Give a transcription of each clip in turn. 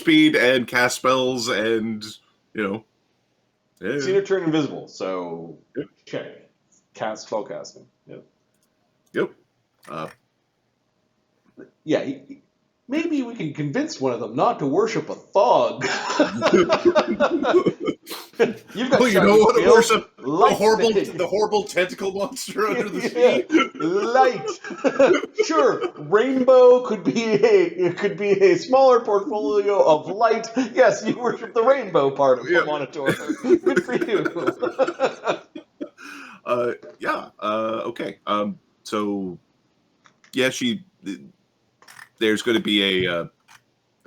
speed and cast spells and, you know. Yeah. Seen her turn invisible, so Yep. check. Cast spellcasting. Yep. Yep. Yeah, maybe we can convince one of them not to worship a thug. You've got you don't want to scales. worship the horrible tentacle monster under the sea. Light. Sure, rainbow could be a smaller portfolio of light. Yes, you worship the rainbow part of Monitor. Good for you. Okay. So yeah, there's going to be a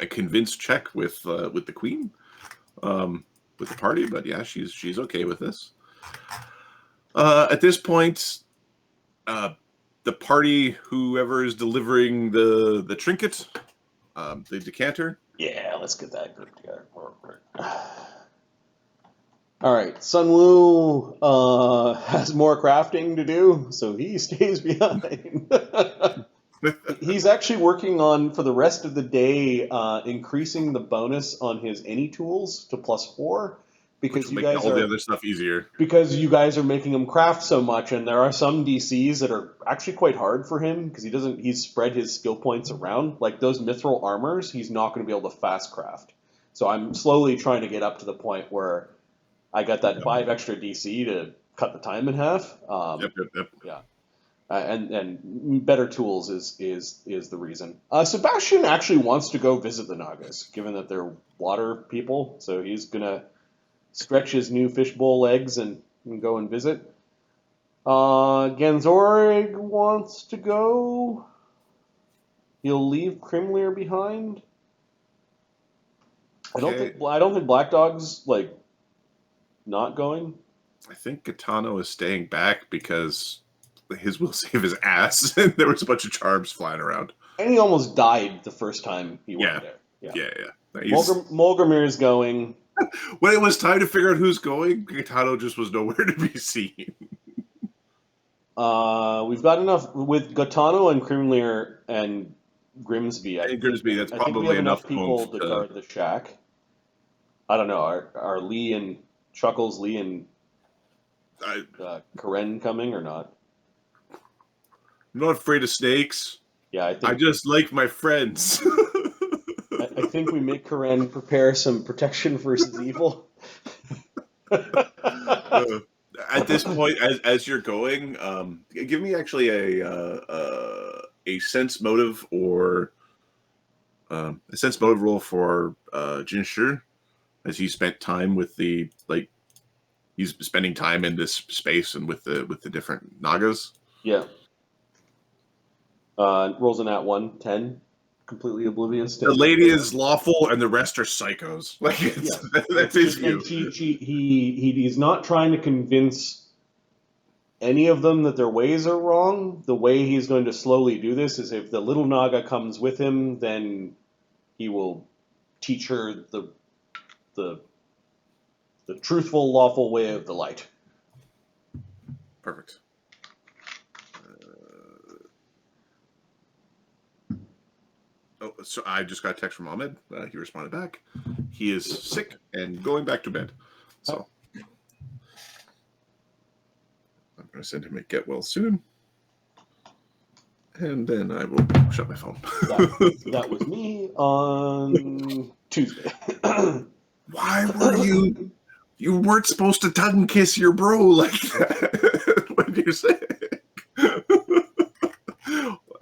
convince check with the queen, with the party, but yeah, she's okay with this. At this point, the party, whoever is delivering the trinket, the decanter. Yeah, let's get that group together. All right, Sun Wu has more crafting to do, so he stays behind. He's actually working on, for the rest of the day, increasing the bonus on his any tools to +4, because you guys all the other stuff easier. Because you guys are making him craft so much, and there are some DCs that are actually quite hard for him because he's spread his skill points around. Like those mithril armors, he's not going to be able to fast craft. So I'm slowly trying to get up to the point where I got that 5 extra DC to cut the time in half. Yep. Yeah. And better tools is the reason. Sebastian actually wants to go visit the Nagas, given that they're water people. So he's gonna stretch his new fishbowl legs and go and visit. Ganzorig wants to go. He'll leave Krimlir behind. Okay. I don't think Black Dog's like not going. I think Gitano is staying back because his will save his ass, and there was a bunch of charms flying around. And he almost died the first time he went there. Yeah. Molgromere is going. When it was time to figure out who's going, Gitano just was nowhere to be seen. We've got enough with Gitano and Krimlir and Grimsby. That's probably we have enough people to guard the shack. I don't know. Are Lee and Chuckles, Lee and Karen coming or not? I'm not afraid of snakes. Yeah, I just like my friends. I think we make Karen prepare some protection versus evil. At this point, as you're going, give me actually a sense motive or a sense motive roll for Jinshe, as he spent time with he's spending time in this space and with the different Nagas. Yeah. Rolls in that 10. Completely oblivious. The lady is lawful, and the rest are psychos. That's his view. And he's not trying to convince any of them that their ways are wrong. The way he's going to slowly do this is if the little Naga comes with him, then he will teach her the truthful, lawful way of the light. Perfect. So I just got a text from Ahmed. He responded back. He is sick and going back to bed. So I'm going to send him a get well soon. And then I will shut my phone. That was me on Tuesday. Why were you... You weren't supposed to tongue kiss your bro like that when you're sick.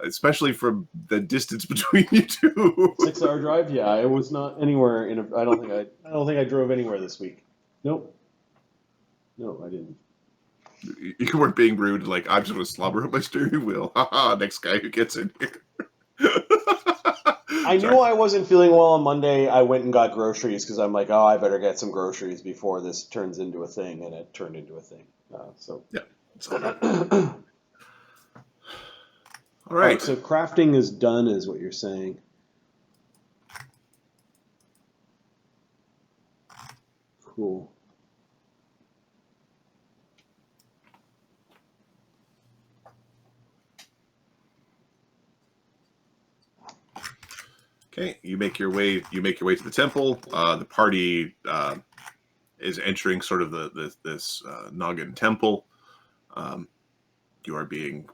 Especially from the distance between you two. 6-hour drive? Yeah, I was not anywhere I don't think I drove anywhere this week. Nope. No, I didn't. You weren't being rude, like, I'm just going to slobber up my steering wheel. Haha, next guy who gets in here. I knew I wasn't feeling well on Monday. I went and got groceries because I'm like, I better get some groceries before this turns into a thing, and it turned into a thing. Yeah. All right. So crafting is done, is what you're saying. Cool. Okay, you make your way to the temple. The party is entering sort of this Nagan temple. You are being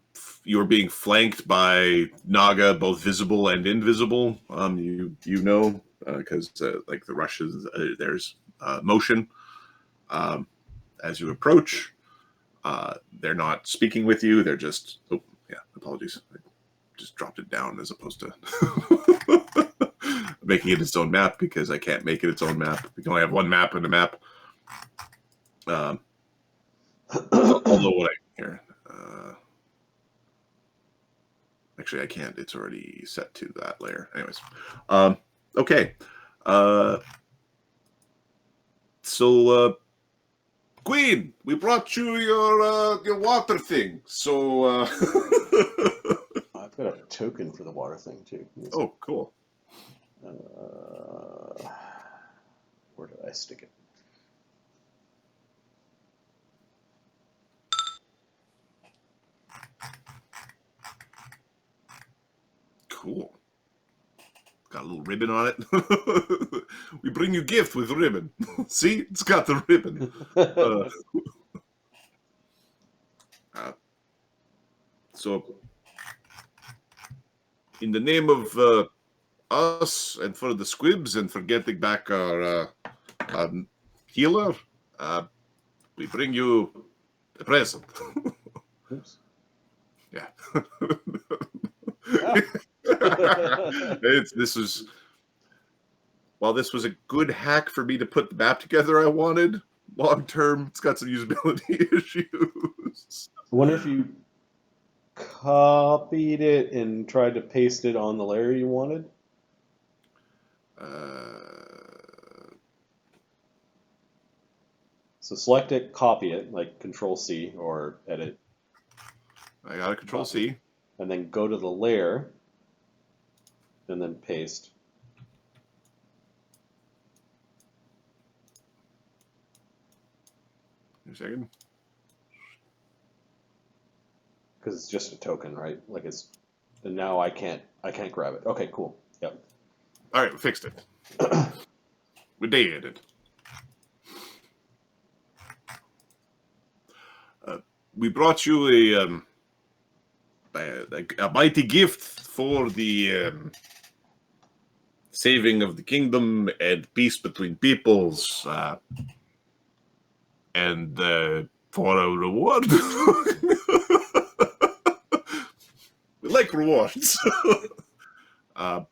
flanked by Naga, both visible and invisible. Because like the Russians, there's motion as you approach. They're not speaking with you. They're just apologies. I just dropped it down as opposed to making it its own map because I can't make it its own map. We can only have one map in a map. Although what I here. Actually, I can't. It's already set to that layer. Anyways. Okay. So, Queen, we brought you your water thing. So, I've got a token for the water thing, too. Oh, cool. Where did I stick it? Cool. Got a little ribbon on it. We bring you gift with ribbon. See, it's got the ribbon. So, in the name of us and for the squibs and for getting back our healer, we bring you a present. Oops. Yeah. Yeah. This was a good hack for me to put the map together I wanted, long term, it's got some usability issues. I wonder if you copied it and tried to paste it on the layer you wanted? So select it, copy it, like Control-C or Edit. I got a Control-C. And then go to the layer, and then paste. Give me a second. Because it's just a token, right? Like it's, and now I can't grab it. Okay, cool. Yep. All right, we fixed it. We dated it. We brought you a mighty gift for the saving of the kingdom and peace between peoples, and for a reward. We like rewards. I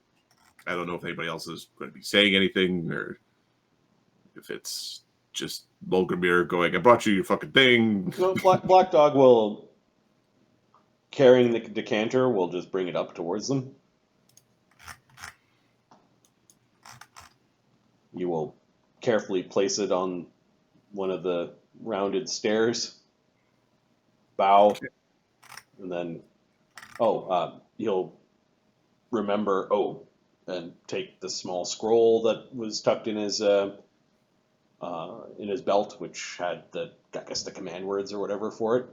don't know if anybody else is going to be saying anything, or if it's just Molgromere going, I brought you your fucking thing. So Black Dog will, carrying the decanter, will just bring it up towards them. You will carefully place it on one of the rounded stairs, bow, Okay. and then, you'll remember, and take the small scroll that was tucked in his belt, which had the command words or whatever for it.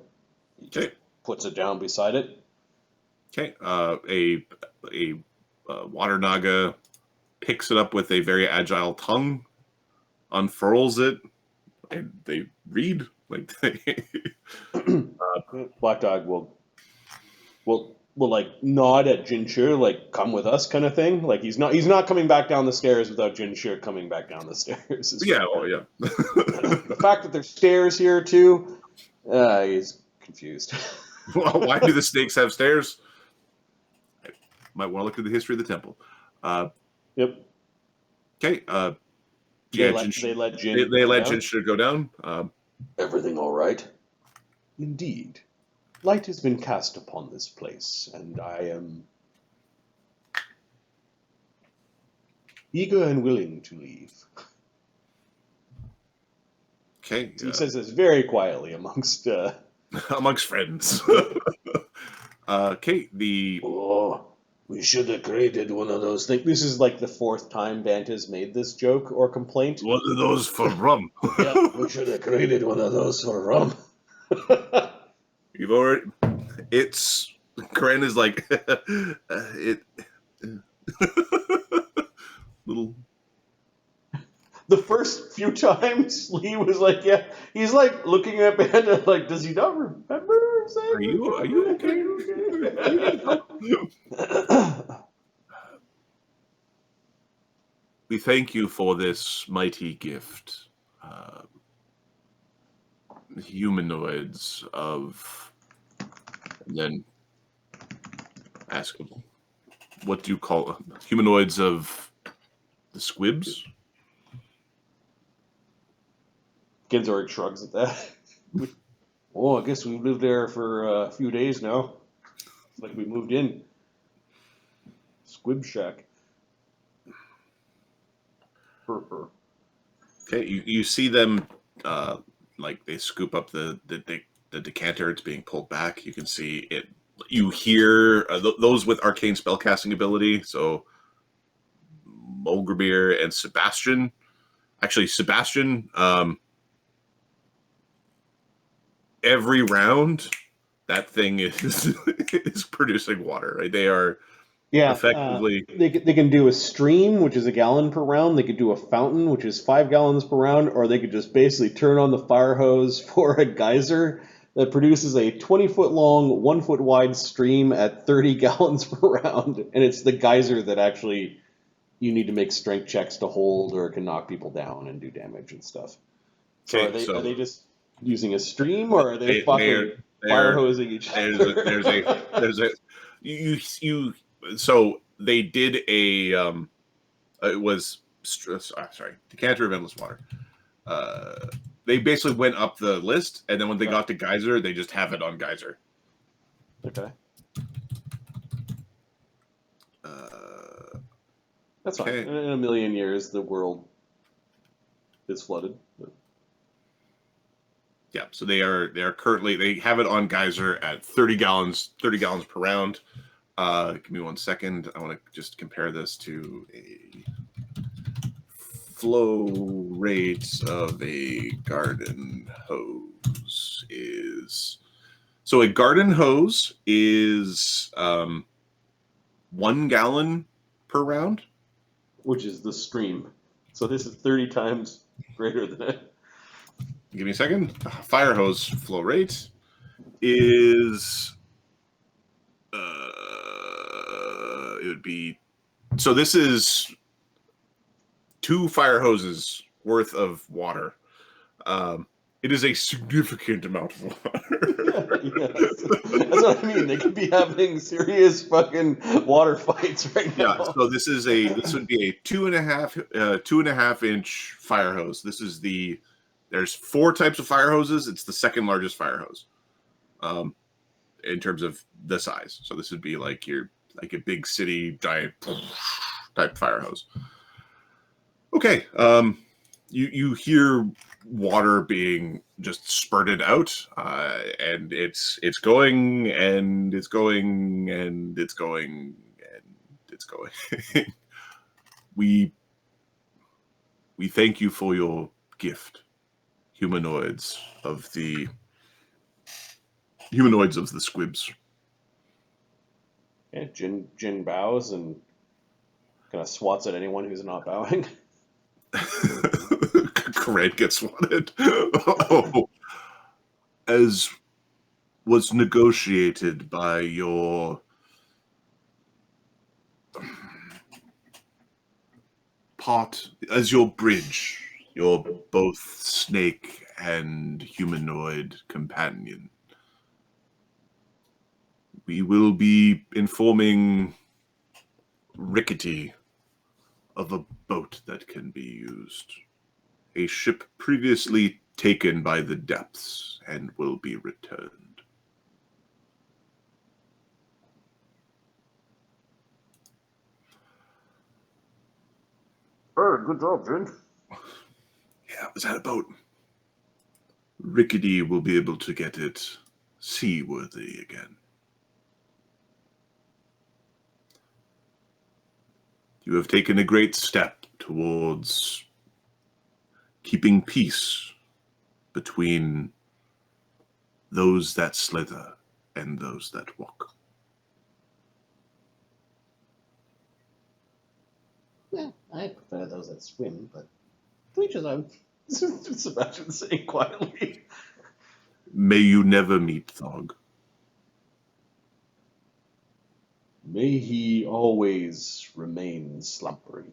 He just puts it down beside it. Okay. A water naga picks it up with a very agile tongue, unfurls it, and they read like they. Black Dog will like nod at Jinshe, like come with us kind of thing. Like he's not coming back down the stairs without Jinshe coming back down the stairs. Yeah, oh yeah. The fact that there's stairs here too, he's confused. Well, why do the snakes have stairs? I might want to look at the history of the temple. Yep. Okay. They let Jinshe go down. Everything all right? Indeed. Light has been cast upon this place, and I am eager and willing to leave. Okay. He says this very quietly amongst amongst friends. Okay. We should have created one of those things. This is like the fourth time Banta's made this joke or complaint. One of those for rum. Yeah, we should have created one of those for rum. You've already. It's. Karen is like. It. little. The first few times, Lee was like, "Yeah." He's like looking at Panda, like, "Does he not remember saying?" Are you okay? Do you need help? We thank you for this mighty gift, humanoids of. And then ask them, what do you call them? Humanoids of the squibs? Genzorg shrugs at that. Oh, I guess we've lived there for a few days now. It's like we moved in. Squib shack. Okay, you see them like they scoop up the decanter. It's being pulled back. You can see it. You hear those with arcane spellcasting ability. So Molgromere and Sebastian. Actually, Sebastian. Every round, that thing is is producing water. Right? They are effectively. They can do a stream, which is a gallon per round. They could do a fountain, which is 5 gallons per round, or they could just basically turn on the fire hose for a geyser that produces a 20-foot long, 1-foot wide stream at 30 gallons per round. And it's the geyser that actually you need to make strength checks to hold, or it can knock people down and do damage and stuff. So are they just using a stream, or are they fucking fire hosing each other? There's a you so they did a it was sorry, Decanter of Endless Water. They basically went up the list, and then when they got to Geyser, they just have it on Geyser. Okay. That's fine. In a million years, the world is flooded. Yeah, so they are currently, they have it on Geyser at 30 gallons per round. Give me 1 second. I want to just compare this to a flow rate of a garden hose is. So a garden hose is 1 gallon per round, which is the stream. So this is 30 times greater than it. Give me a second. Fire hose flow rate is it would be, so this is 2 fire hoses worth of water. It is a significant amount of water. Yes. That's what I mean. They could be having serious fucking water fights right now. Yeah. So this would be a 2.5 inch fire hose. There's 4 types of fire hoses. It's the second largest fire hose, in terms of the size. So this would be like a big city giant type fire hose. Okay. You hear water being just spurted out, and it's going and it's going and it's going and it's going. We thank you for your gift, humanoids of the squibs. Yeah, Jin bows and kind of swats at anyone who's not bowing. Craig gets swatted. Oh, as was negotiated by your part, as your bridge, your both snake and humanoid companion. We will be informing Rickety of a boat that can be used. A ship previously taken by the depths and will be returned. Bird, good job, Jin. Yeah, it was that a boat? Rickety will be able to get it seaworthy again. You have taken a great step towards keeping peace between those that slither and those that walk. Yeah, I prefer those that swim, but to each his own. Just imagine saying quietly. May you never meet Thog. May he always remain slumbering.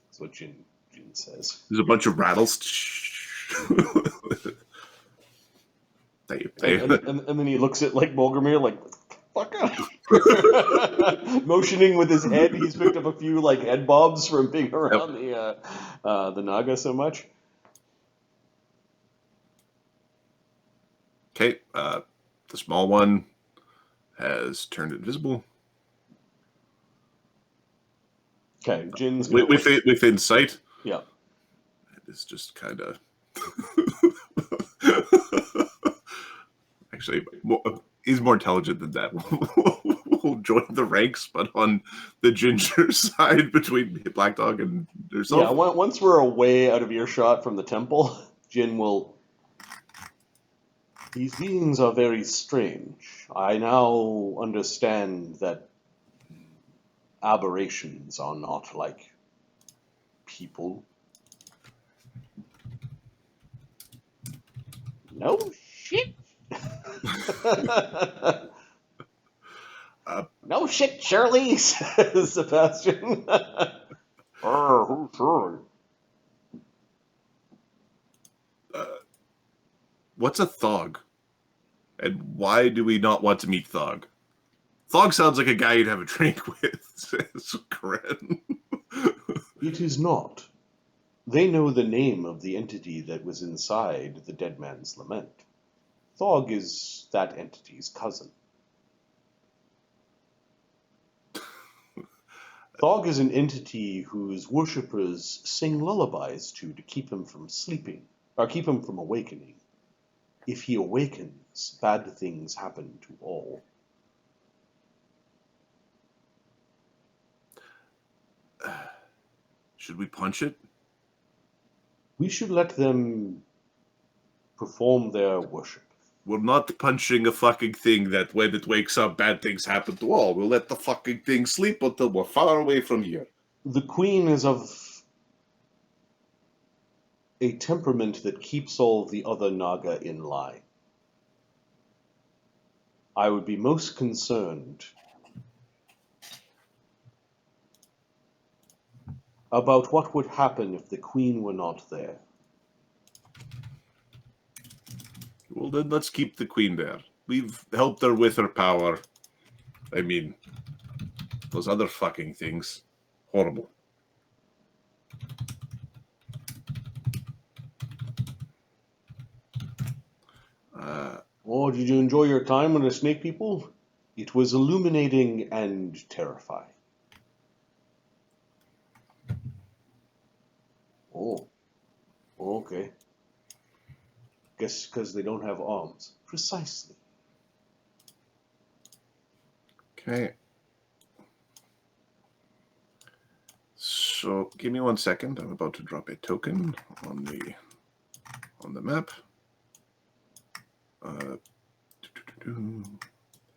That's what Jin says. There's a bunch of rattles. And then he looks at like Molgromere like, fuck up. Motioning with his head, he's picked up a few like head bobs from being around the Naga so much. Okay, the small one has turned invisible. Okay, Jin's within sight. Yeah, it's just kind of. Actually, he's more intelligent than that. We'll join the ranks, but on the ginger side between Black Dog and herself. Yeah, once we're away out of earshot from the temple, Jin will. These beings are very strange. I now understand that aberrations are not like people. No shit. No shit, Shirley, says Sebastian. Who's Shirley? What's a Thog? And why do we not want to meet Thog? Thog sounds like a guy you'd have a drink with, says Karen. It is not. They know the name of the entity that was inside the dead man's lament. Thog is that entity's cousin. Thog is an entity whose worshippers sing lullabies to keep him from sleeping, or keep him from awakening. If he awakens, bad things happen to all. Should we punch it? We should let them perform their worship. We're not punching a fucking thing that when it wakes up, bad things happen to all. We'll let the fucking thing sleep until we're far away from here. The queen is of a temperament that keeps all the other Naga in line. I would be most concerned about what would happen if the queen were not there. Well, then let's keep the queen there. We've helped her with her power. I mean, those other fucking things. Horrible. Oh, did you enjoy your time with the snake people? It was illuminating and terrifying. Oh, okay. Guess because they don't have arms. Precisely. Okay. So give me 1 second. I'm about to drop a token on the map.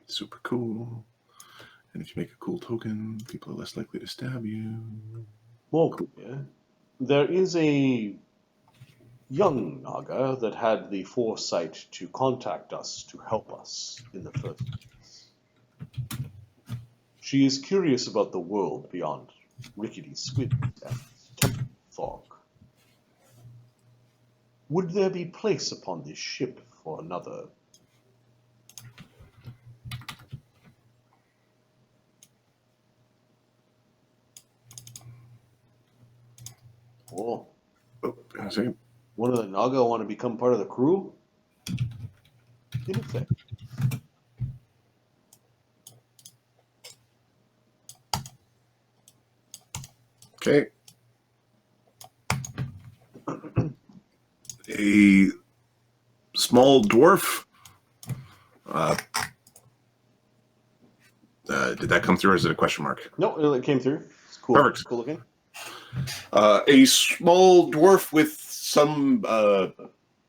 Super cool. And if you make a cool token, people are less likely to stab you. Well, cool. Yeah. There is a young Naga that had the foresight to contact us to help us in the first place. She is curious about the world beyond rickety squid and temple fog. Would there be place upon this ship for another? Oh, hang on a second. one of the Naga want to become part of the crew? In effect. Okay. A small dwarf. Did that come through, or is it a question mark? No, it came through. It's cool. Perfect. Cool looking. A small dwarf with some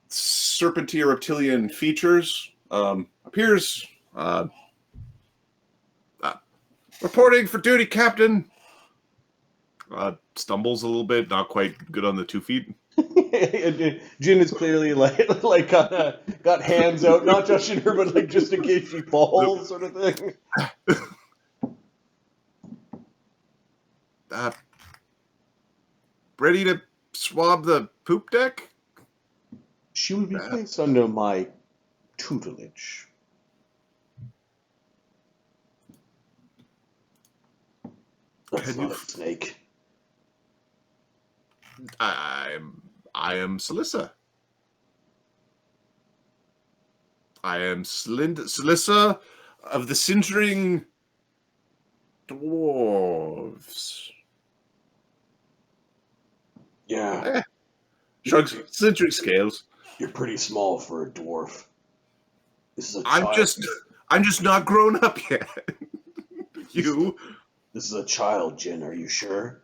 serpentine reptilian features appears. Reporting for duty, Captain. stumbles a little bit, not quite good on the 2 feet. Jin is clearly like got hands out, not touching her, but like just in case she falls, sort of thing. Ready to swab the poop deck? She will be placed under my tutelage. That's not a snake. I am Celissa. I am Celissa of the Sintering Dwarves. Yeah. Shrugs Sintering scales. You're pretty small for a dwarf. This is a child. I'm just not grown up yet. This is a child, Jin. Are you sure?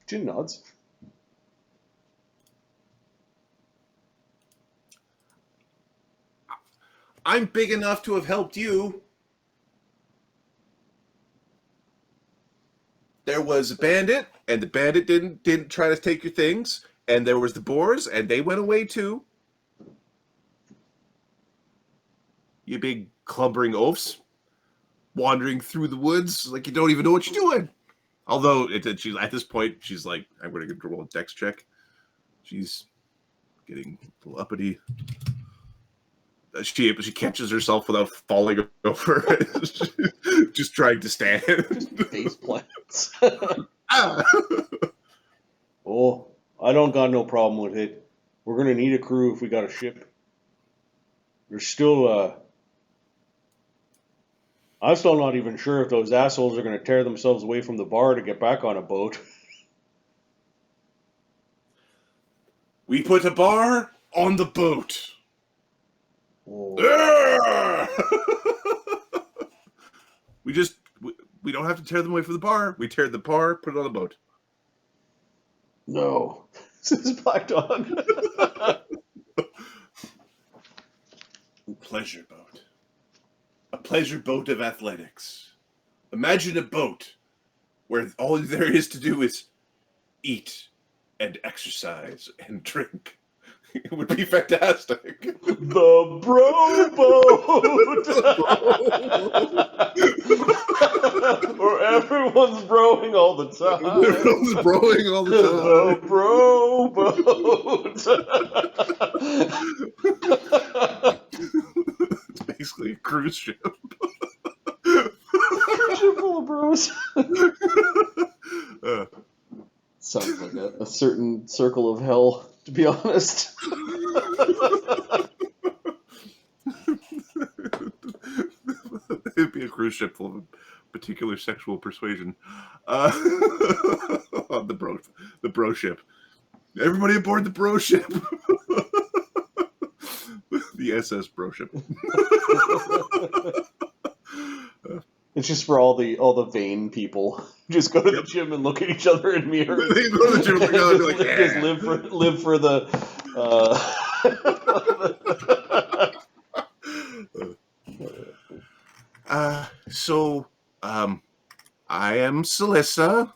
Jin nods. I'm big enough to have helped you. There was a bandit, and the bandit didn't try to take your things, and there was the boars, and they went away too. You big clubbering oafs, wandering through the woods like you don't even know what you're doing. Although she's at this point, she's like, I'm going to roll a dex check. She's getting a little uppity. She catches herself without falling over, just trying to stand. Just face plants. Oh, I don't got no problem with it. We're gonna need a crew if we got a ship. There's still I'm still not even sure if those assholes are gonna tear themselves away from the bar to get back on a boat. We put a bar on the boat. Oh. We don't have to tear them away from the bar. We tear the bar, put it on the boat. No. This is Black Dog. Pleasure boat. A pleasure boat of athletics. Imagine a boat where all there is to do is eat and exercise and drink. It would be fantastic. The Bro Boat! Where everyone's broing all the time. Everyone's broing all the time. The Bro Boat! It's basically a cruise ship. Cruise ship full of bros. Sounds like a certain circle of hell, to be honest. It'd be a cruise ship full of particular sexual persuasion. On the bro ship. Everybody aboard the bro ship. The SS bro ship. It's just for all the vain people. Just go to the gym and look at each other in mirrors. They go to the gym and be like, just live for the. I am Celissa.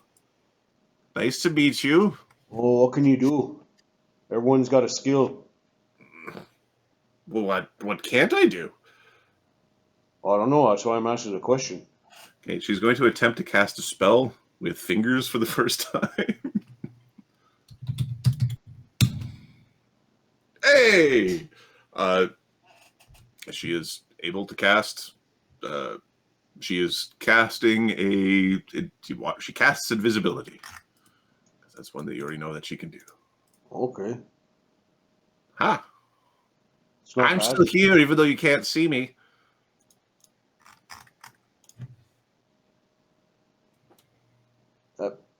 Nice to meet you. Oh, what can you do? Everyone's got a skill. Well, what can't I do? I don't know. That's why I'm asking the question. Okay, she's going to attempt to cast a spell with fingers for the first time. Hey! She is able to cast. She is casting she casts invisibility. That's one that you already know that she can do. Okay. Ha! I'm still here, even though you can't see me.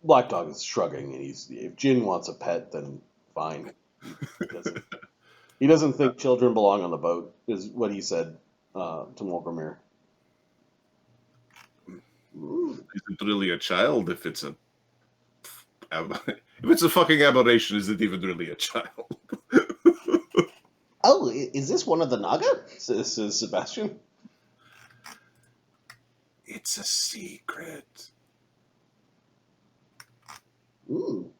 Black Dog is shrugging, and if Jin wants a pet, then fine. He doesn't think children belong on the boat, is what he said to Molgromere. Isn't really a child if it's a fucking aberration. Is it even really a child? Oh, is this one of the Naga? Says Sebastian. It's a secret. Ooh.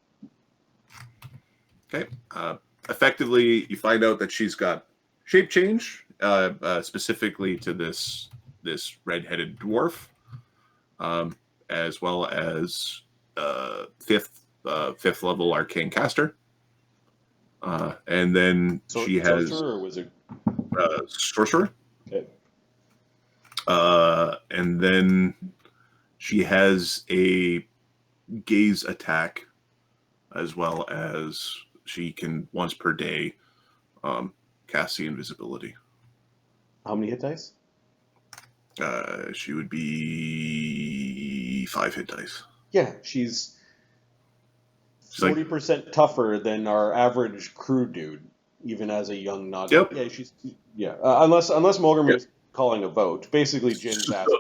Okay. Effectively, you find out that she's got shape change, specifically to this red-headed dwarf, as well as fifth level arcane caster, and then she has sorcerer or wizard? sorcerer, Okay. and then she has a gaze attack, as well as she can once per day cast the invisibility. How many hit dice? She would be 5 hit dice. Yeah, she's 40% tougher than our average crew dude, even as a young Naga. Yep. Yeah, unless Molgromere is Yep. calling a vote. Basically, Jin's asking.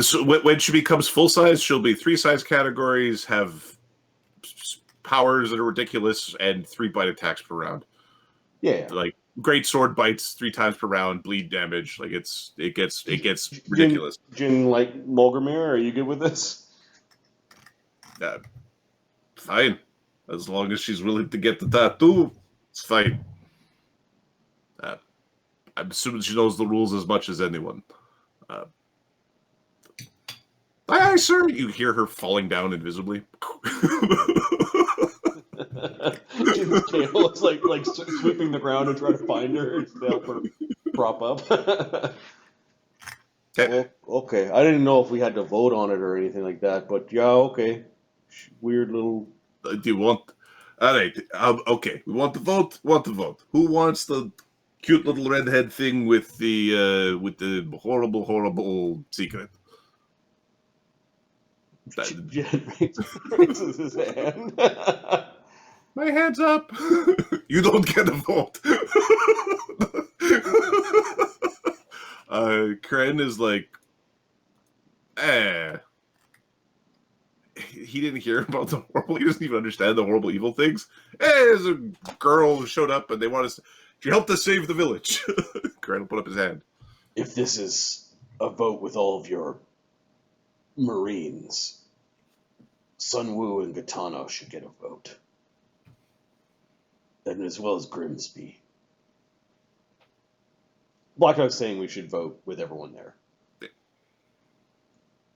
So when she becomes full size, she'll be 3 size categories, have powers that are ridiculous, and 3 bite attacks per round. Yeah. Like great sword bites 3 times per round, bleed damage. Like it gets ridiculous. Jin, like Molgromere, are you good with this? Fine, as long as she's willing to get the tattoo, it's fine. I'm assuming she knows the rules as much as anyone. Aye, sir. You hear her falling down invisibly. Jin's tail is like sweeping the ground and trying to find her to help her prop up. Okay. Well, okay. I didn't know if we had to vote on it or anything like that, but yeah, okay. Weird little. Do you want? All right. Okay. We want to vote. Who wants the cute little redhead thing with the horrible secret? Jin raises his hand. My hand's up. You don't get a vote. Kren is like, he didn't hear about the horrible. He doesn't even understand the horrible evil things. There's a girl who showed up and they want us. She helped us save the village. Kren will put up his hand. If this is a vote with all of your Marines, Sunwoo and Gitano should get a vote. And as well as Grimsby. Blackout's saying we should vote with everyone there.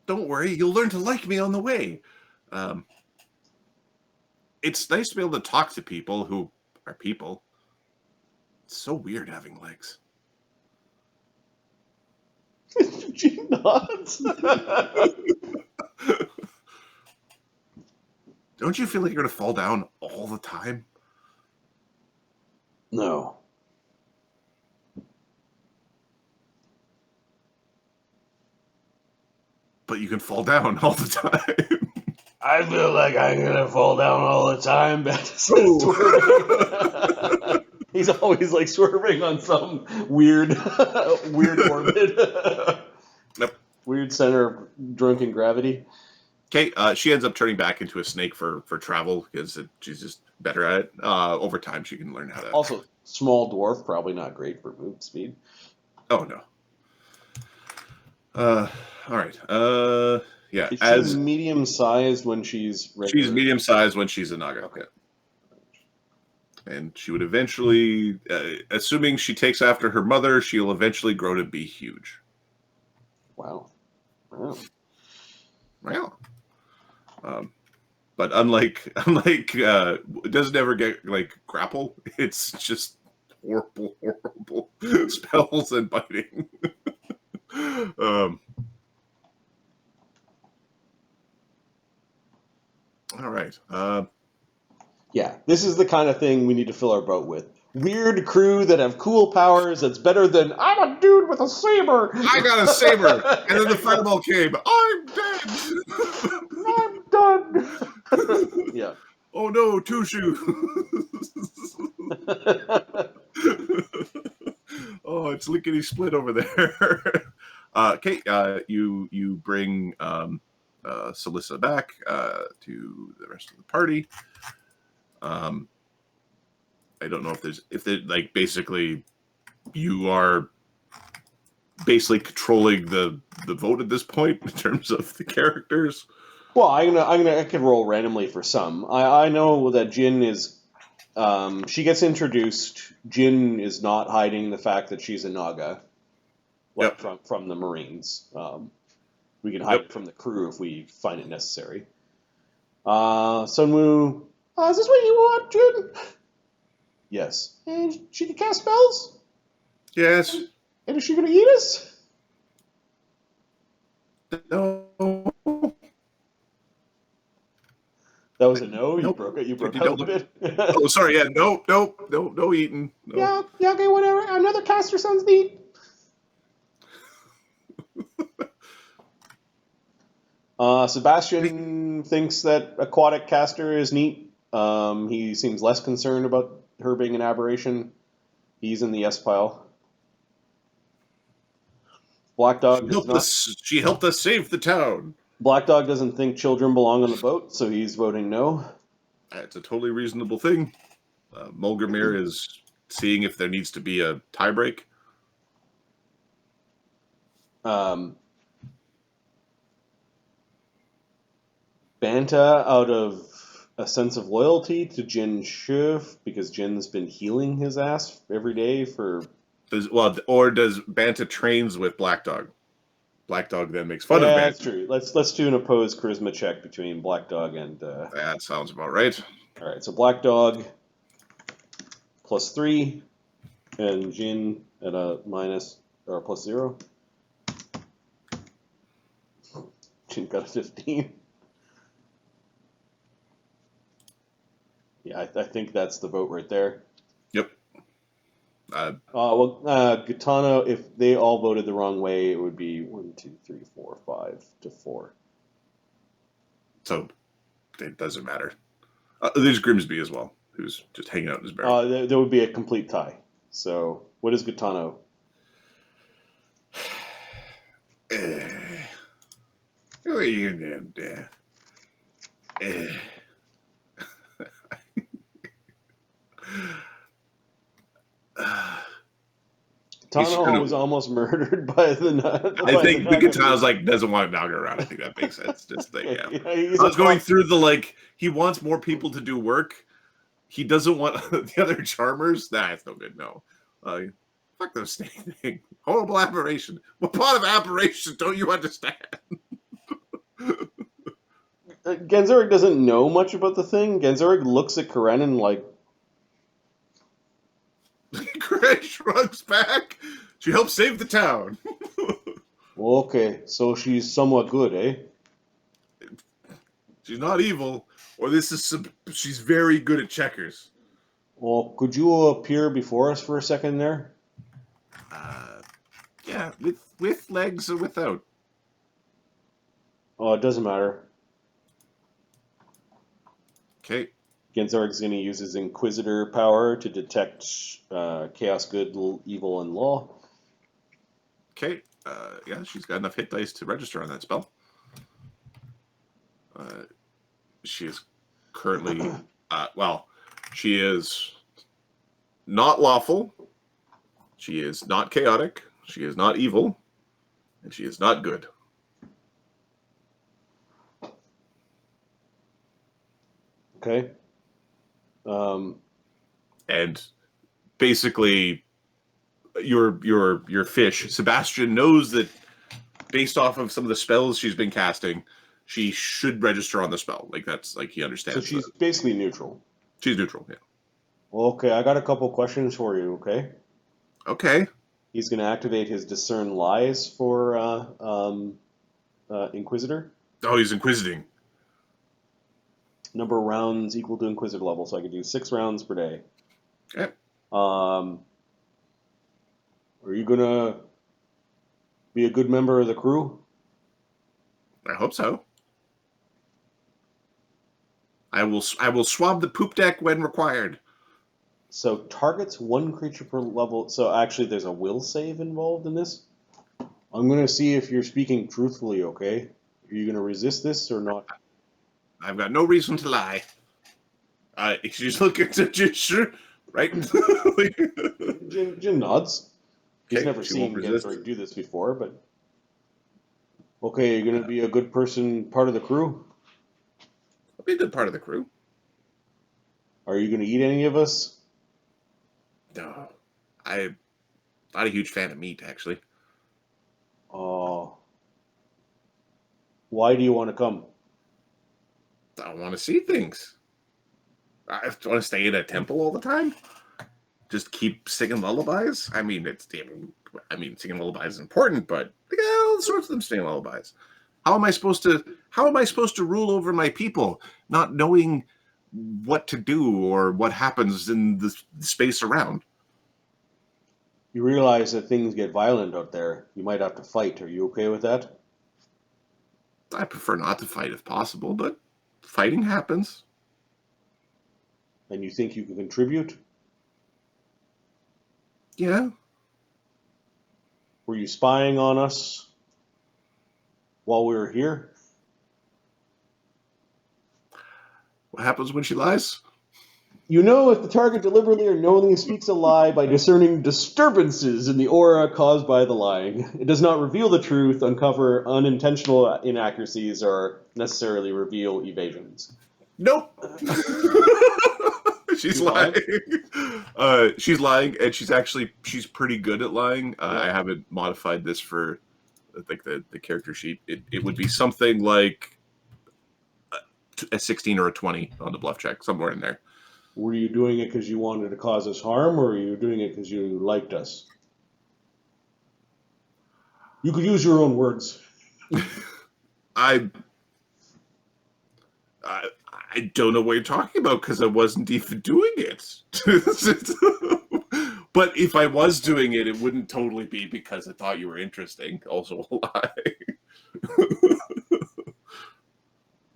Don't worry, you'll learn to like me on the way. It's nice to be able to talk to people who are people. It's so weird having legs. She nods. Don't you feel like you're going to fall down all the time? No. But you can fall down all the time. I feel like I'm gonna fall down all the time. He's always like swerving on some weird orbit. Yep. Weird center of drunken gravity. Okay, she ends up turning back into a snake for travel because she's just better at it. Over time, she can learn how to. Also, small dwarf, probably not great for move speed. Oh no. All right. Yeah. Is she medium sized when she's regular? She's medium sized when she's a Naga. Okay. And she would eventually, assuming she takes after her mother, she'll eventually grow to be huge. Wow. Well. But unlike, it doesn't ever get like grapple. It's just horrible spells and biting. All right. Yeah, this is the kind of thing we need to fill our boat with. Weird crew that have cool powers that's better than, I'm a dude with a saber. I got a saber. And then the fireball came. I'm dead. I'm done. Yeah. Oh no, two shoes. Oh, it's lickety split over there. Okay, you bring Celissa back to the rest of the party. I don't know if they like basically you are basically controlling the vote at this point in terms of the characters. Well, I could roll randomly for some. I know that Jin is. She gets introduced. Jin is not hiding the fact that she's a Naga, like Yep. from the Marines. We can hide Yep. it from the crew if we find it necessary. Sunwoo, is this what you want, Jin? Yes. And she can cast spells? Yes. And is she going to eat us? No. That was a no? You Nope. broke it? You broke You out a don't little look. bit? Oh, sorry. Yeah. Nope. No eating. No. Yeah, okay, whatever. Another caster sounds neat. Sebastian thinks that aquatic caster is neat. He seems less concerned about her being an aberration. He's in the S pile. Black Dog does not. She helped us save the town. Black Dog doesn't think children belong on the boat, so he's voting no. That's a totally reasonable thing. Molgromere is seeing if there needs to be a tiebreak. Banta, out of a sense of loyalty to Jinshe, because Jin's been healing his ass every day for. Does Banta trains with Black Dog? Black Dog then makes fun of Banta. That's true. Let's do an opposed charisma check between Black Dog and. That sounds about right. All right, so Black Dog +3, and Jin at a minus or +0. Jin got a 15. Yeah, I think that's the vote right there. Yep. Gitano, if they all voted the wrong way, it would be 1, 2, 3, 4, 5 to 4. So it doesn't matter. There's Grimsby as well, who's just hanging out in his barrel. There would be a complete tie. So what is Gitano? Who are you named? Gitano was almost murdered by the. I think Gitano's like doesn't want Naga around. I think that makes sense. Just like yeah. I was going through the he wants more people to do work. He doesn't want the other charmers. Nah, it's no good. No. Fuck those snake thing. Horrible aberration. What part of aberration don't you understand? Genseric doesn't know much about the thing. Genseric looks at Karenin like. Karen shrugs back. She helped save the town. Okay, so she's somewhat good, eh? She's not evil, or she's very good at checkers. Well, could you appear before us for a second there? Yeah, with legs or without. Oh, it doesn't matter. Okay. Genzaric's going to use his Inquisitor power to detect chaos, good, evil, and law. Okay. Yeah, she's got enough hit dice to register on that spell. She is currently, she is not lawful. She is not chaotic. She is not evil. And she is not good. Okay. And basically, your fish, Sebastian, knows that based off of some of the spells she's been casting, she should register on the spell. That's he understands. So she's basically neutral. She's neutral, yeah. Okay, I got a couple questions for you, okay? Okay. He's going to activate his Discern Lies for Inquisitor. Oh, he's inquisiting. Number of rounds equal to Inquisitor level, so I could do 6 rounds per day. Okay. Are you going to be a good member of the crew? I hope so. I will swab the poop deck when required. So targets 1 creature per level. So actually, there's a will save involved in this. I'm going to see if you're speaking truthfully, okay? Are you going to resist this or not? I've got no reason to lie. She's looking to Jinshe, right? Jin nods. He's Okay, never seen Genseric do this before, but... Okay, you're going to be a good person, part of the crew? I'll be a good part of the crew. Are you going to eat any of us? No, I'm not a huge fan of meat, actually. Oh. Why do you want to come? I don't want to see things. I want to stay in a temple all the time. Just keep singing lullabies. I mean, singing lullabies is important, but all sorts of them sing lullabies. How am I supposed to rule over my people, not knowing what to do or what happens in the space around? You realize that things get violent out there. You might have to fight. Are you okay with that? I prefer not to fight if possible, but fighting happens. And you think you can contribute? Yeah. Were you spying on us while we were here? What happens when she lies? You know if the target deliberately or knowingly speaks a lie by discerning disturbances in the aura caused by the lying. It does not reveal the truth, uncover unintentional inaccuracies, or necessarily reveal evasions. Nope. She's lying. She's lying, and she's pretty good at lying. I haven't modified this for like the character sheet. It would be something like a 16 or a 20 on the bluff check, somewhere in there. Were you doing it because you wanted to cause us harm, or were you doing it because you liked us? You could use your own words. I don't know what you're talking about because I wasn't even doing it. But if I was doing it, it wouldn't totally be because I thought you were interesting. Also a lie.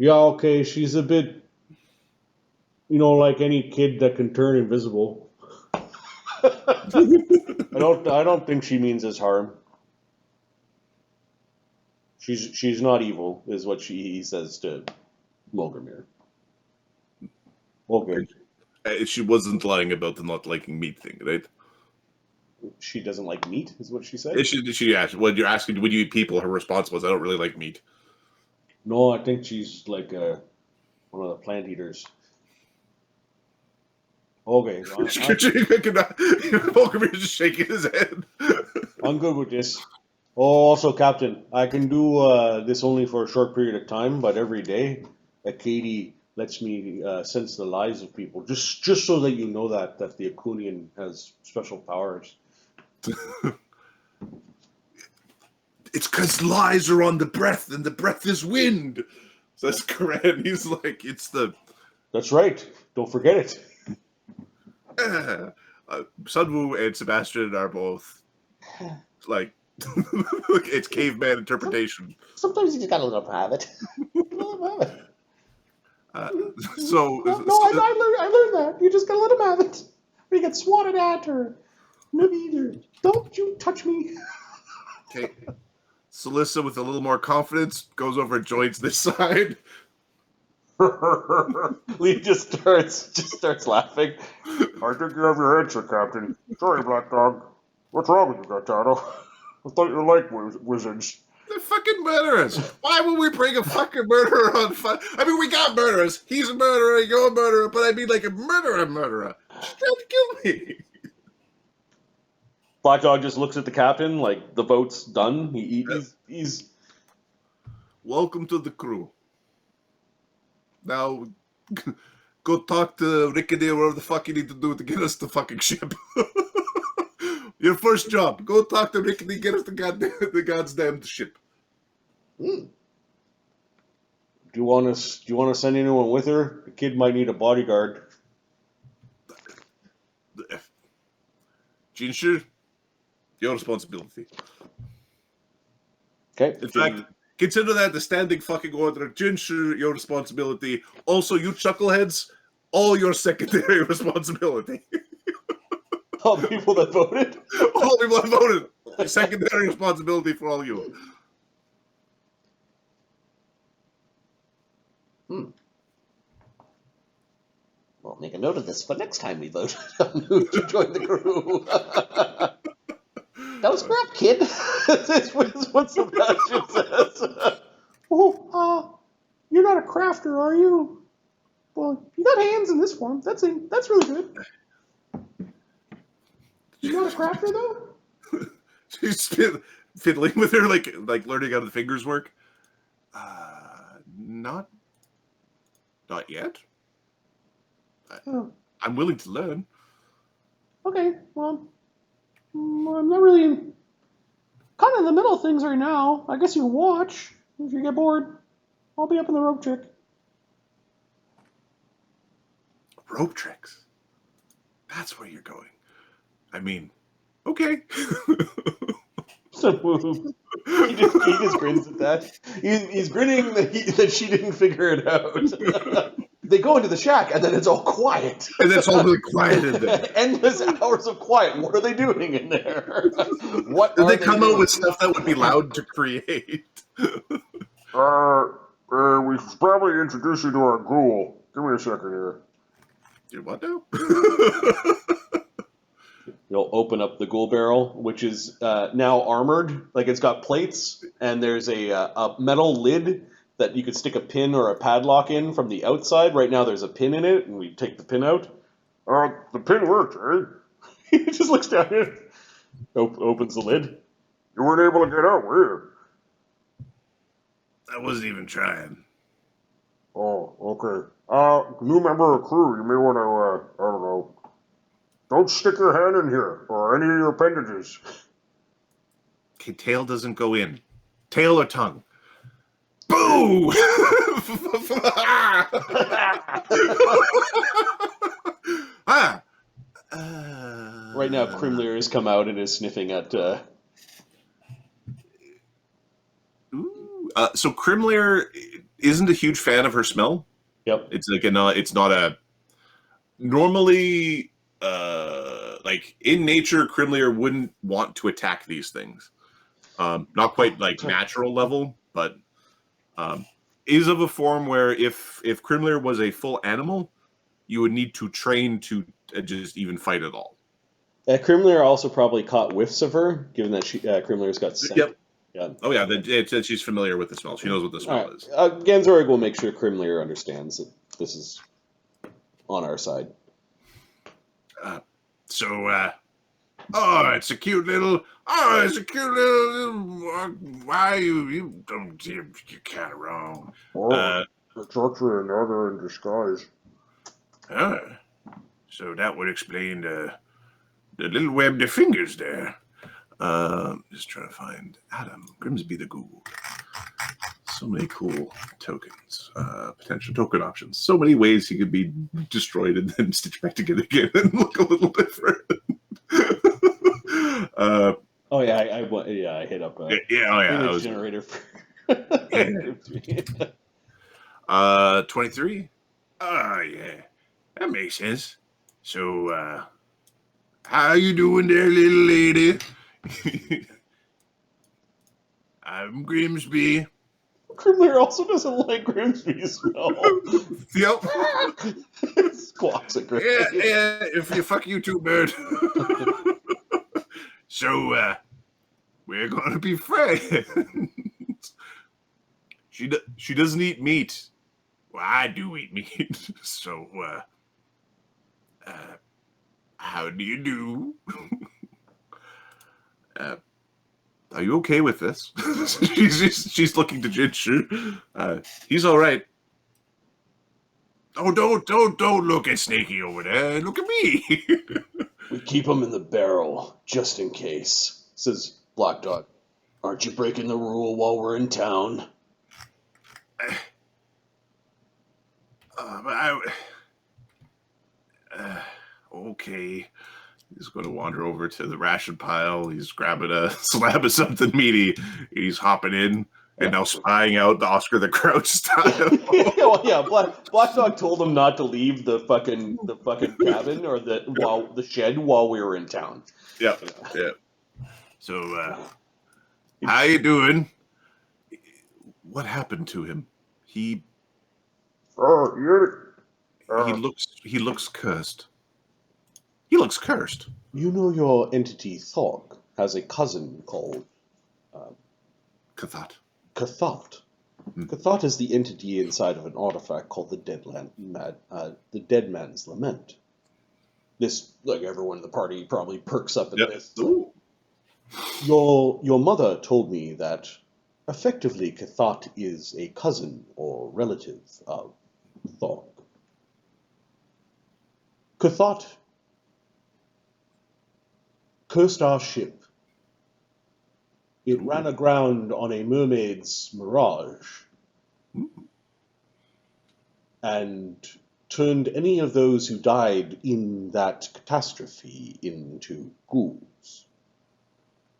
Yeah, okay, she's a bit, like any kid that can turn invisible. I don't think she means us harm. She's not evil, is what he says to Molgromere. Okay. She wasn't lying about the not liking meat thing, right? She doesn't like meat, is what she said? She asked, when you're asking, would you eat people, her response was, I don't really like meat. No, I think she's like one of the plant eaters. Okay. Molgromere's just shaking his head. I'm good with this. Oh, also, Captain, I can do this only for a short period of time, but every day, Katie lets me sense the lies of people, just so that you know that the Akunian has special powers. It's because lies are on the breath, and the breath is wind. Says Karan. He's like, it's the... That's right. Don't forget it. Sunwoo and Sebastian are both like it's caveman interpretation. Sometimes you just gotta let them have it. I learned that. You just gotta let them have it. Or you get swatted at, or maybe either. Don't you touch me. Okay. Celissa, with a little more confidence, goes over and joins this side. Lee just starts laughing. I think you have your answer, Captain. Sorry, Black Dog. What's wrong with you, Gaetano? I thought you liked wizards. They're fucking murderers. Why would we bring a fucking murderer on fire? I mean, we got murderers. He's a murderer, you're a murderer, but I mean like a murderer. Just trying to kill me. Black Dog just looks at the captain like the boat's done. He's Welcome to the crew. Now, go talk to Rickety or whatever the fuck you need to do to get us the fucking ship. Your first job. Go talk to Rickety, get us the goddamn ship. Do you want to send anyone with her? The kid might need a bodyguard. Jinshe, your responsibility. Okay. In fact, consider that the standing fucking order. Jinshe, your responsibility. Also, you chuckleheads, all your secondary responsibility. All the people that voted? All the people that voted. Secondary responsibility for all you. Well, make a note of this for next time we vote on who to join the crew. That was crap, kid. This was what Sebastian says. You're not a crafter, are you? Well, you got hands in this form. That's really good. You not a crafter though? She's fiddling with her, like learning how the fingers work. Not yet. Oh. I'm willing to learn. Okay, well, I'm not really kind of in the middle of things right now. I guess you can watch if you get bored. I'll be up in the rope trick. Rope tricks. That's where you're going. I mean, okay. He just grins at that. He's grinning that she didn't figure it out. They go into the shack, and then it's all quiet. And it's all really quiet in there. Endless hours of quiet. What are they doing in there? What Did are they they come doing? out with stuff that would be loud to create? We should probably introduce you to our ghoul. Give me a second here. Dude, what now? You'll open up the ghoul barrel, which is now armored. Like it's got plates, and there's a metal lid that you could stick a pin or a padlock in from the outside. Right now there's a pin in it, and we take the pin out. The pin worked, right? He just looks down here, opens the lid. You weren't able to get out, were I wasn't even trying. you? Oh, okay. New member of crew, you may want to, I don't know. Don't stick your hand in here, or any of your appendages. Okay, tail doesn't go in. Tail or tongue? Boo! Right now, Krimlir has come out and is sniffing at. So Krimlir isn't a huge fan of her smell. Yep. It's like it's not a normally like in nature. Krimlir wouldn't want to attack these things. Not quite like natural level, but is of a form where if Krimlir was a full animal, you would need to train to just even fight at all. Krimlir also probably caught whiffs of her, given that Krimlir's got scent. Yep. Yeah. Oh yeah, she's familiar with the smell. She knows what the smell is. Gensorg will make sure Krimlir understands that this is on our side. It's a cute little. Why you don't you're kind of wrong. The torture and other in disguise. So that would explain the little webbed fingers there. Just trying to find Adam Grimsby the Ghoul. So many cool tokens, potential token options. So many ways he could be destroyed and then stitched back together again and look a little different. I hit up a image generator for 23. Yeah, that makes sense. So, how you doing there, little lady? I'm Grimsby. Krimlir also doesn't like Grimsby's smell. Yep. Squawks at Grimsby. Yeah, if you fuck you too, bird. So, we're gonna be friends. She doesn't eat meat. Well, I do eat meat. So, how do you do? Are you okay with this? she's looking to Jinshe. He's all right. Oh, don't look at Snaky over there. Look at me. We keep him in the barrel just in case, says Black Dog. Aren't you breaking the rule while we're in town? Okay. He's going to wander over to the ration pile. He's grabbing a slab of something meaty. He's hopping in and now spying out the Oscar the Grouch style. Black Dog told him not to leave the fucking cabin or the shed while we were in town. Yeah. So, how you doing? What happened to him? He looks cursed. He looks cursed. You know your entity Thog has a cousin called Cathat. Cathat. Cathot is the entity inside of an artifact called the Dead Man's Lament. This, like everyone in the party, probably perks up at Yep. this. Ooh. Your mother told me that effectively Cathot is a cousin or relative of Thog. Cathot cursed our ship. It ran aground on a mermaid's mirage and turned any of those who died in that catastrophe into ghouls.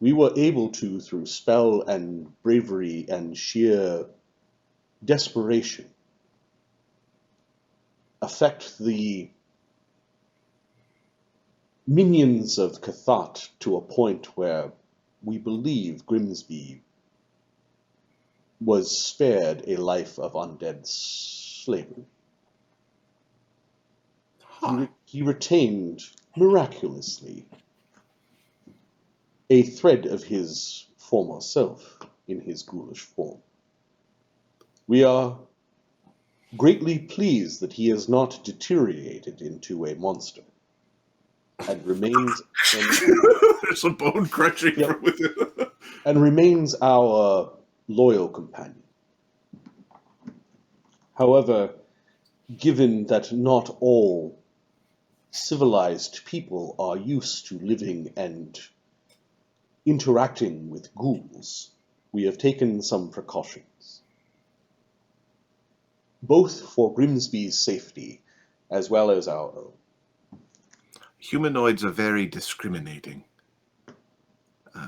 We were able to, through spell and bravery and sheer desperation, affect the minions of Cathot to a point where we believe Grimsby was spared a life of undead slavery. He retained, miraculously, a thread of his former self in his ghoulish form. We are greatly pleased that he has not deteriorated into a monster and remains There's some bone crunching from within. and remains our loyal companion. However, given that not all civilized people are used to living and interacting with ghouls, we have taken some precautions, both for Grimsby's safety as well as our own. Humanoids are very discriminating.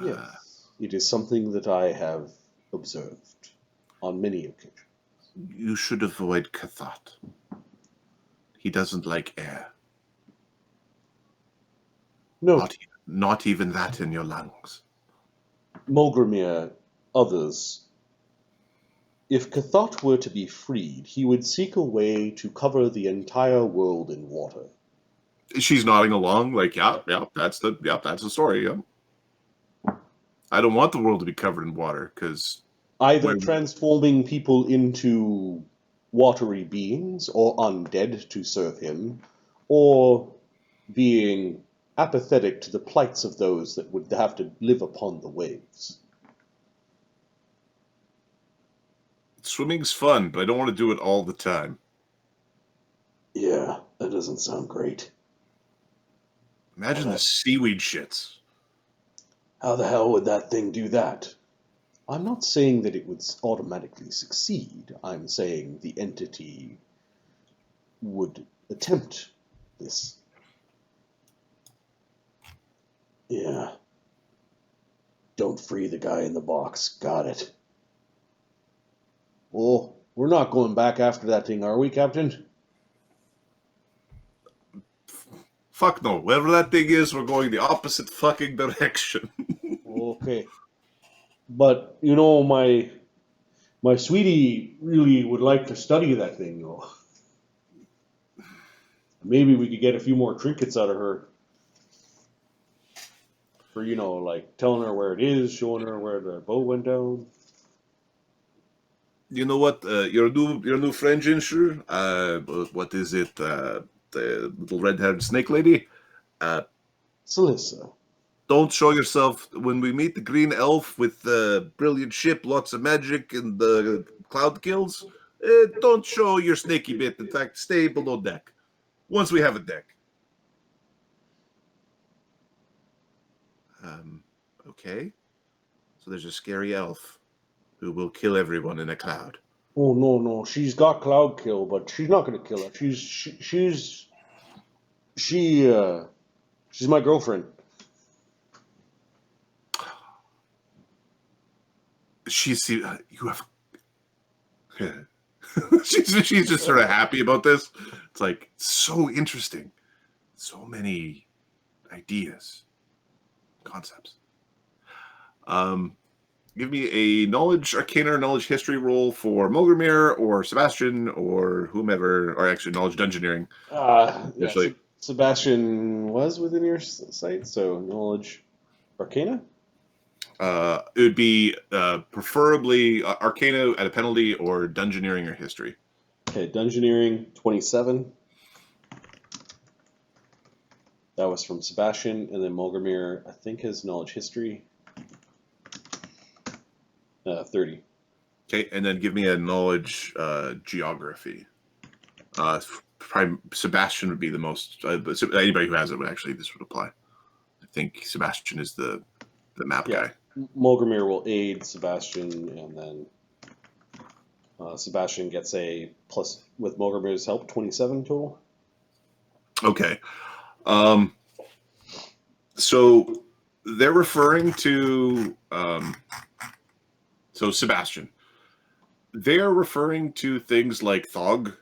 Yes, it is something that I have observed on many occasions. You should avoid Cathot. He doesn't like air. No, Not even that in your lungs. Molgromere, others. If Cathot were to be freed, he would seek a way to cover the entire world in water. She's nodding along, like, that's the story. Yeah. I don't want the world to be covered in water, because Either transforming people into watery beings or undead to serve him, or being apathetic to the plights of those that would have to live upon the waves. Swimming's fun, but I don't want to do it all the time. Yeah, that doesn't sound great. Imagine the seaweed shits. How the hell would that thing do that? I'm not saying that it would automatically succeed. I'm saying the entity would attempt this. Yeah. Don't free the guy in the box. Got it. Oh, we're not going back after that thing, are we, Captain? Fuck no. Wherever that thing is, we're going the opposite fucking direction. Okay. But, you know, my sweetie really would like to study that thing, though. Maybe we could get a few more trinkets out of her. For, you know, like telling her where it is, showing her where the boat went down. You know what? Your new friend, Jinshe, what is it? The little red-haired snake lady? Celissa. Don't show yourself when we meet the green elf with the brilliant ship, lots of magic, and the cloud kills. Don't show your snaky bit. In fact, stay below deck. Once we have a deck. Okay. So there's a scary elf who will kill everyone in a cloud. Oh no! She's got cloud kill, but she's not gonna kill her. She's my girlfriend. You have. she's just sort of happy about this. It's like so interesting, so many ideas, concepts. Give me a knowledge arcana or knowledge history roll for Molgromere or Sebastian or whomever, or actually knowledge dungeoneering. Yeah, Sebastian was within your sight, so knowledge arcana. It would be preferably Arcana at a penalty or Dungeoneering or History. Okay, Dungeoneering 27. That was from Sebastian, and then Molgromere, I think, has Knowledge History. 30. Okay, and then give me a Knowledge Geography. Probably Sebastian would be the most. Anybody who has it would actually, this would apply. I think Sebastian is the map guy. Molgromere will aid Sebastian, and then Sebastian gets a plus, with Molgromere's help, 27 total. Okay. So they're referring to so Sebastian. They're referring to things like Thog,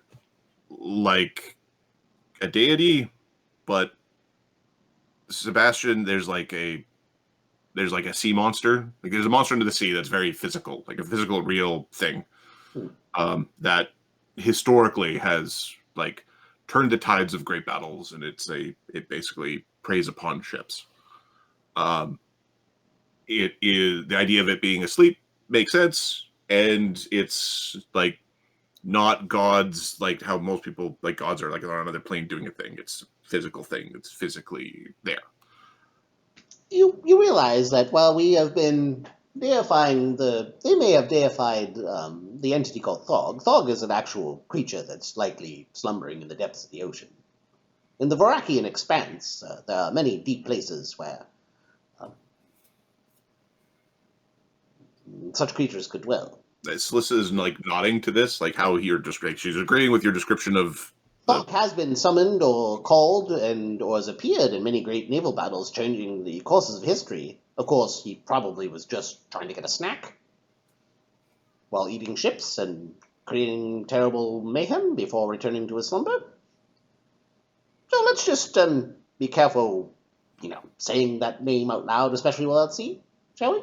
like a deity, but Sebastian, there's like a sea monster. Like there's a monster under the sea that's very physical, like a physical, real thing. That historically has like turned the tides of great battles, and it basically preys upon ships. It is the idea of it being asleep makes sense, and it's like not gods like how most people like gods are like on another plane doing a thing. It's a physical thing. It's physically there. You realize that while we have been deifying they may have deified the entity called Thog. Thog is an actual creature that's likely slumbering in the depths of the ocean. In the Varakian expanse, there are many deep places where such creatures could dwell. Celissa is like nodding to this, like how you're just she's agreeing with your description of. Thog has been summoned or called or has appeared in many great naval battles, changing the courses of history. Of course, he probably was just trying to get a snack while eating ships and creating terrible mayhem before returning to his slumber. So let's just be careful, saying that name out loud, especially while at sea, shall we?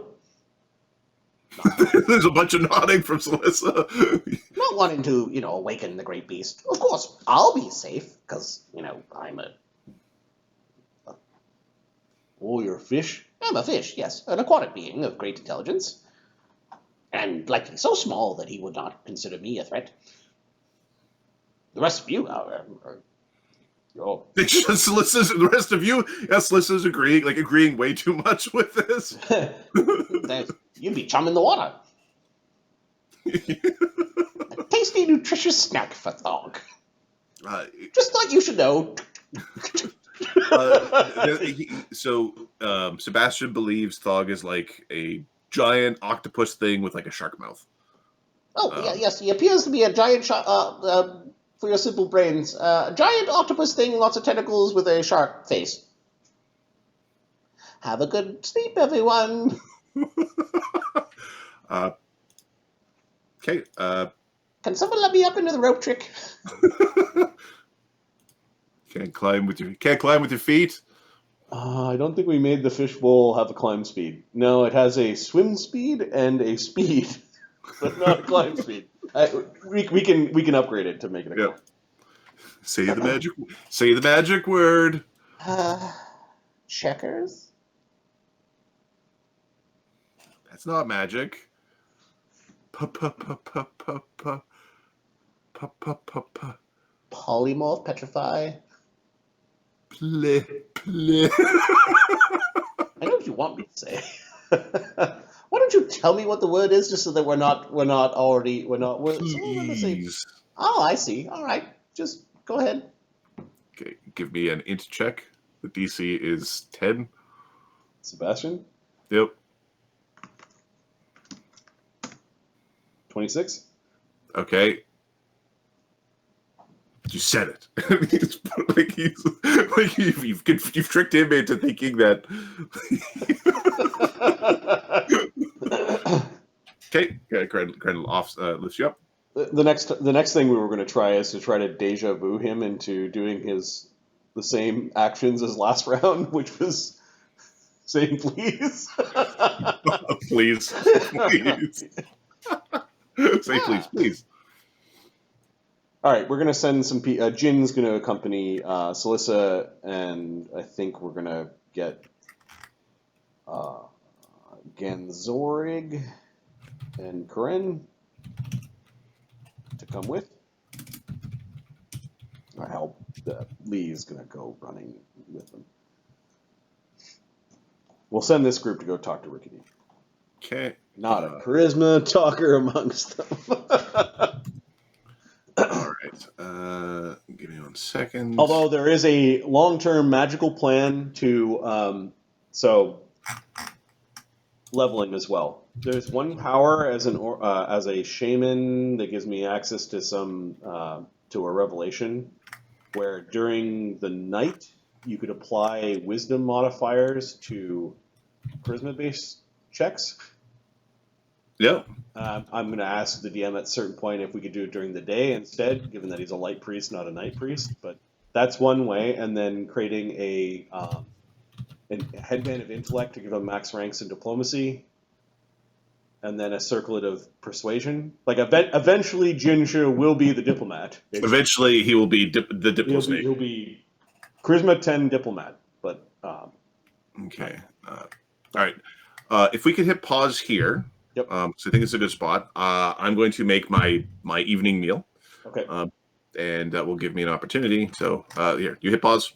There's a bunch of nodding from Celissa. Not wanting to, awaken the great beast. Of course, I'll be safe, because, I'm a... Oh, you're a fish? I'm a fish, yes. An aquatic being of great intelligence. And likely so small that he would not consider me a threat. The rest of you, however, are... Oh. The rest of you, yes, Celисsa's agreeing way too much with this. You'd be chumming the water. A tasty, nutritious snack for Thog. Just like you should know. Sebastian believes Thog is like a giant octopus thing with like a shark mouth. Yes, he appears to be a giant shark. For your simple brains, a giant octopus thing, lots of tentacles with a shark face. Have a good sleep, everyone. Okay. Can someone let me up into the rope trick? Can't climb with your feet. I don't think we made the fishbowl have a climb speed. No, it has a swim speed and a speed, but not a climb speed. We can upgrade it to make it a climb. Say the magic word. Checkers? That's not magic. Polymorph, petrify. Play. I know what you want me to say. Why don't you tell me what the word is, just so that we're not the same. Oh, I see. All right, just go ahead. Okay, give me an int check. The DC is 10. Sebastian? Yep. 26. Okay. You said it. You've tricked him into thinking that. Okay, Crandall lifts you up. The next thing we were going to try is to try to deja vu him into doing the same actions as last round, which was saying please. Please. Say please. All right, we're going to send some people. Jin's going to accompany Celissa, and I think we're going to get Ganzorig and Corinne to come with. I help. Lee is going to go running with them. We'll send this group to go talk to Rickety. Okay. Not a charisma talker amongst them. All right. Give me 1 second. Although there is a long-term magical plan to leveling as well. There's one power as a shaman that gives me access to to a revelation, where during the night you could apply wisdom modifiers to charisma-based checks. Yep. I'm going to ask the DM at a certain point if we could do it during the day instead, given that he's a light priest, not a night priest. But that's one way, and then creating a headband of intellect to give him max ranks in diplomacy, and then a circlet of persuasion. Like eventually, Jinshe will be the diplomat. Eventually, he will be the diplomat. He'll be charisma 10 diplomat. But okay. All right. If we could hit pause here. Yep. So I think it's a good spot. I'm going to make my evening meal. Okay. And that will give me an opportunity. So here, you hit pause.